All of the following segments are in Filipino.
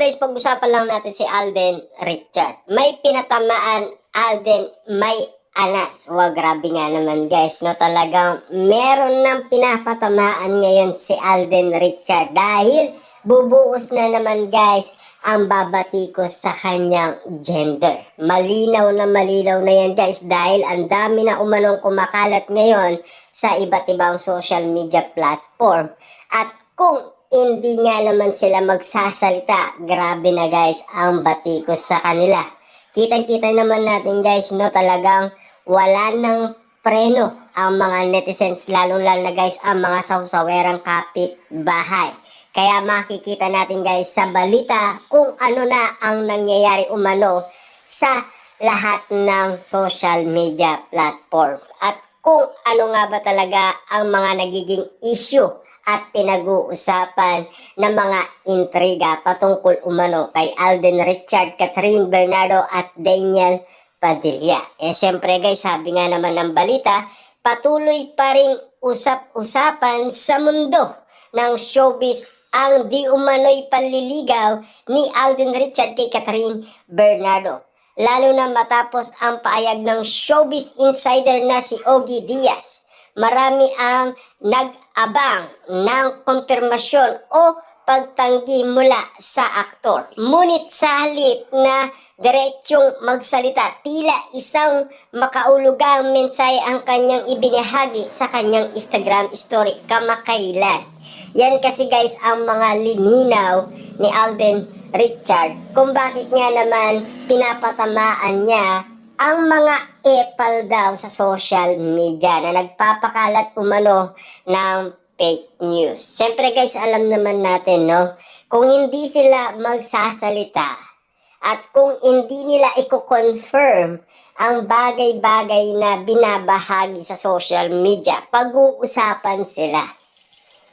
guys, pag-usapan lang natin si Alden Richard. May pinatamaan, Alden may anas. Wow, grabe nga naman guys, no? Talagang meron ng pinapatamaan ngayon si Alden Richard dahil bubuos na naman guys ang babatikos sa kanyang gender. Malinaw na yan guys dahil ang dami na umanong kumakalat ngayon sa iba't ibang social media platform. At kung hindi nga naman sila magsasalita, grabe na guys ang batikos sa kanila. Kitang-kita naman natin guys, no, talagang wala nang preno ang mga netizens, lalong-lalo na guys ang mga sawsawerang kapitbahay. Kaya makikita natin guys sa balita kung ano na ang nangyayari umano sa lahat ng social media platform. At kung ano nga ba talaga ang mga nagiging issue at pinag-uusapan ng mga intriga patungkol umano kay Alden Richard, Catherine Bernardo at Daniel Padilla. Siyempre guys, sabi nga naman ng balita, patuloy pa ring usap-usapan sa mundo ng showbiz ang di umano'y panliligaw ni Alden Richard kay Catherine Bernardo. Lalo na matapos ang paayag ng showbiz insider na si Ogie Diaz. Marami ang nag-abang ng konfirmasyon o pagtanggi mula sa aktor. Ngunit sa halip na diretsong magsalita, tila isang makaulugang mensahe ang kanyang ibinahagi sa kanyang Instagram story kamakailan. Yan kasi guys ang mga lininaw ni Alden Richard kung bakit nga naman pinapatamaan niya ang mga epal daw sa social media na nagpapakalat umano ng fake news. Siyempre guys, alam naman natin, no? Kung hindi sila magsasalita at kung hindi nila i-confirm ang bagay-bagay na binabahagi sa social media, pag-uusapan sila.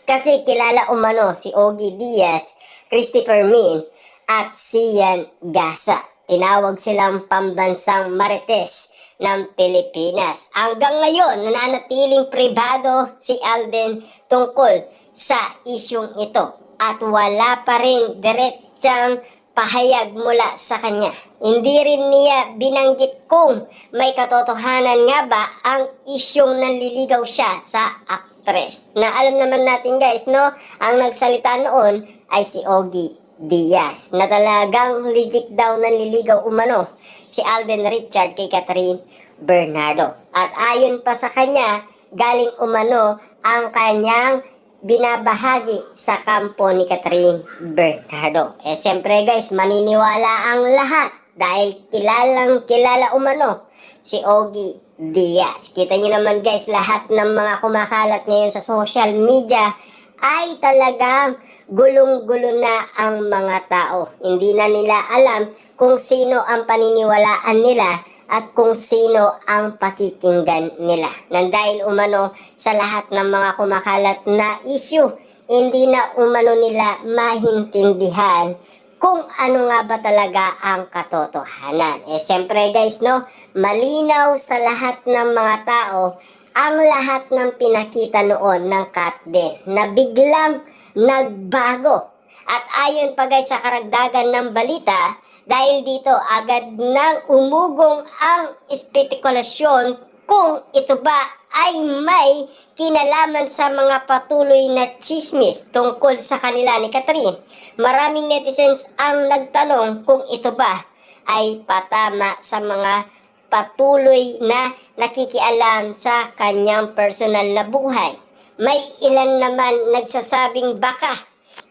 Kasi kilala umano si Ogie Diaz, Christopher Min at Sian Gasa. Tinawag silang pambansang marites ng Pilipinas. Hanggang ngayon, nananatiling pribado si Alden tungkol sa isyong ito. At wala pa rin diretsang pahayag mula sa kanya. Hindi rin niya binanggit kung may katotohanan nga ba ang isyong nanliligaw siya sa aktres. Na alam naman natin guys, no, ang nagsalita noon ay si Ogie Diaz na talagang legit daw nanliligaw umano si Alden Richard kay Catherine Bernardo. At ayon pa sa kanya, galing umano ang kanyang binabahagi sa kampo ni Catherine Bernardo. Siyempre guys, maniniwala ang lahat dahil kilalang kilala umano si Ogie Diaz. Kita nyo naman guys, lahat ng mga kumakalat ngayon sa social media ay talagang gulong-gulo na ang mga tao. Hindi na nila alam kung sino ang paniniwalaan nila at kung sino ang pakikinggan nila. Nang dahil umano sa lahat ng mga kumakalat na issue, hindi na umano nila mahintindihan kung ano nga ba talaga ang katotohanan. Siyempre guys, no, malinaw sa lahat ng mga tao ang lahat ng pinakita noon ng Kat din na biglang nagbago. At ayon pa guys sa karagdagan ng balita, dahil dito agad nang umugong ang espekulasyon kung ito ba ay may kinalaman sa mga patuloy na chismis tungkol sa kanila ni Catherine. Maraming netizens ang nagtanong kung ito ba ay patama sa mga patuloy na nakikialam sa kanyang personal na buhay. May ilan naman nagsasabing baka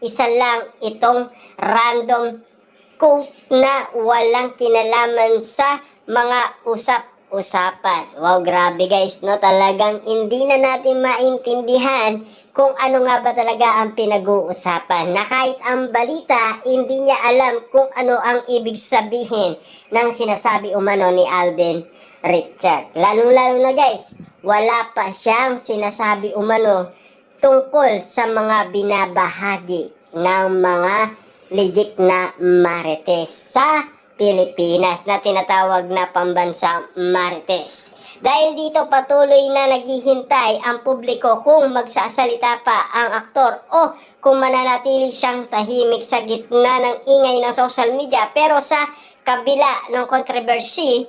isa lang itong random quote na walang kinalaman sa mga usap-usapan. Wow, grabe guys, no? Talagang hindi na natin maintindihan kung ano nga ba talaga ang pinag-uusapan. Na kahit ang balita, hindi niya alam kung ano ang ibig sabihin ng sinasabi umano ni Alden Richard. Lalo-lalo na guys, wala pa siyang sinasabi umano tungkol sa mga binabahagi ng mga legit na marites sa Pilipinas na tinatawag na pambansang marites. Dahil dito patuloy na naghihintay ang publiko kung magsasalita pa ang aktor o kung mananatili siyang tahimik sa gitna ng ingay ng social media. Pero sa kabila ng controversy,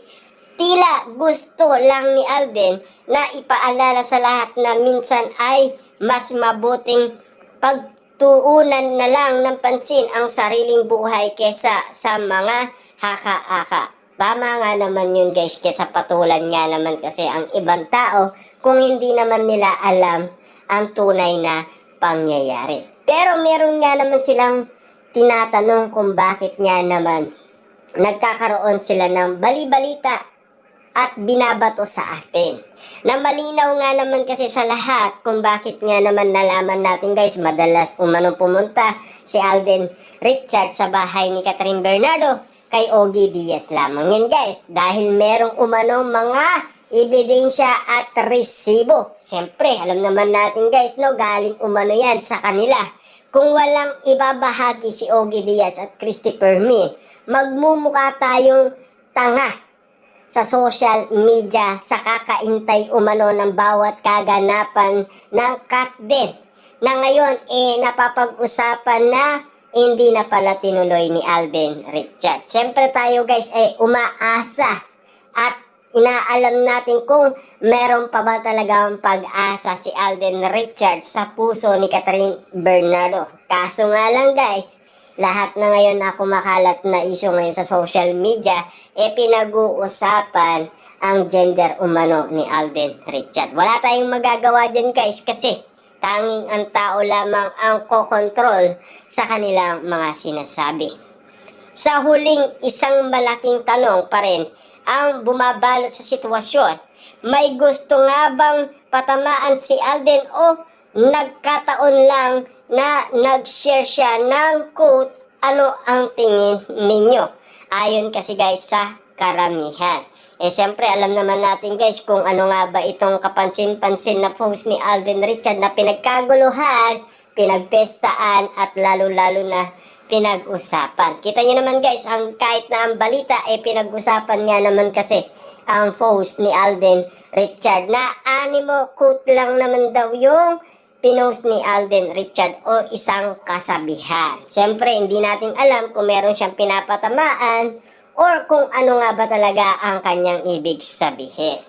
tila gusto lang ni Alden na ipaalala sa lahat na minsan ay mas mabuting pagtuunan na lang ng pansin ang sariling buhay kesa sa mga haka-haka. Tama nga naman yun guys, kesa patulan nga naman kasi ang ibang tao kung hindi naman nila alam ang tunay na pangyayari. Pero meron nga naman silang tinatanong kung bakit nga naman nagkakaroon sila ng bali-balita at binabato sa atin. Na malinaw nga naman kasi sa lahat kung bakit nga naman nalaman natin guys, madalas umanong pumunta si Alden Richard sa bahay ni Catherine Bernardo kay Ogie Diaz lamang yan guys. Dahil merong umanong mga ebidensya at resibo. Siyempre, alam naman natin guys, no, galing umano yan sa kanila. Kung walang ibabahagi si Ogie Diaz at Christopher Min, magmumukha tayong tanga sa social media sa kakaintay umano ng bawat kaganapan ng Katden na ngayon napapag-usapan na hindi na pala tinuloy ni Alden Richard. Siyempre tayo guys ay umaasa at inaalam natin kung meron pa ba talagang pag-asa si Alden Richard sa puso ni Catherine Bernardo. Kaso nga lang guys, lahat na ngayon na kumakalat na issue ngayon sa social media, pinag-uusapan ang gender umano ni Alden Richard. Wala tayong magagawa dyan guys kasi tanging ang tao lamang ang kokontrol sa kanilang mga sinasabi. Sa huling isang malaking tanong pa rin ang bumabalot sa sitwasyon, may gusto nga bang patamaan si Alden o nagkataon lang na nag-share siya ng quote, ano ang tingin ninyo? Ayon kasi guys sa karamihan. Siyempre alam naman natin guys kung ano nga ba itong kapansin-pansin na post ni Alden Richard na pinagkaguluhan, pinagpestaan at lalo-lalo na pinag-usapan. Kita nyo naman guys, ang kahit na ang balita pinag-usapan nga naman kasi ang post ni Alden Richard na animo quote lang naman daw yung pinost ni Alden Richard o isang kasabihan. Siyempre, hindi natin alam kung meron siyang pinapatamaan or kung ano nga ba talaga ang kanyang ibig sabihin.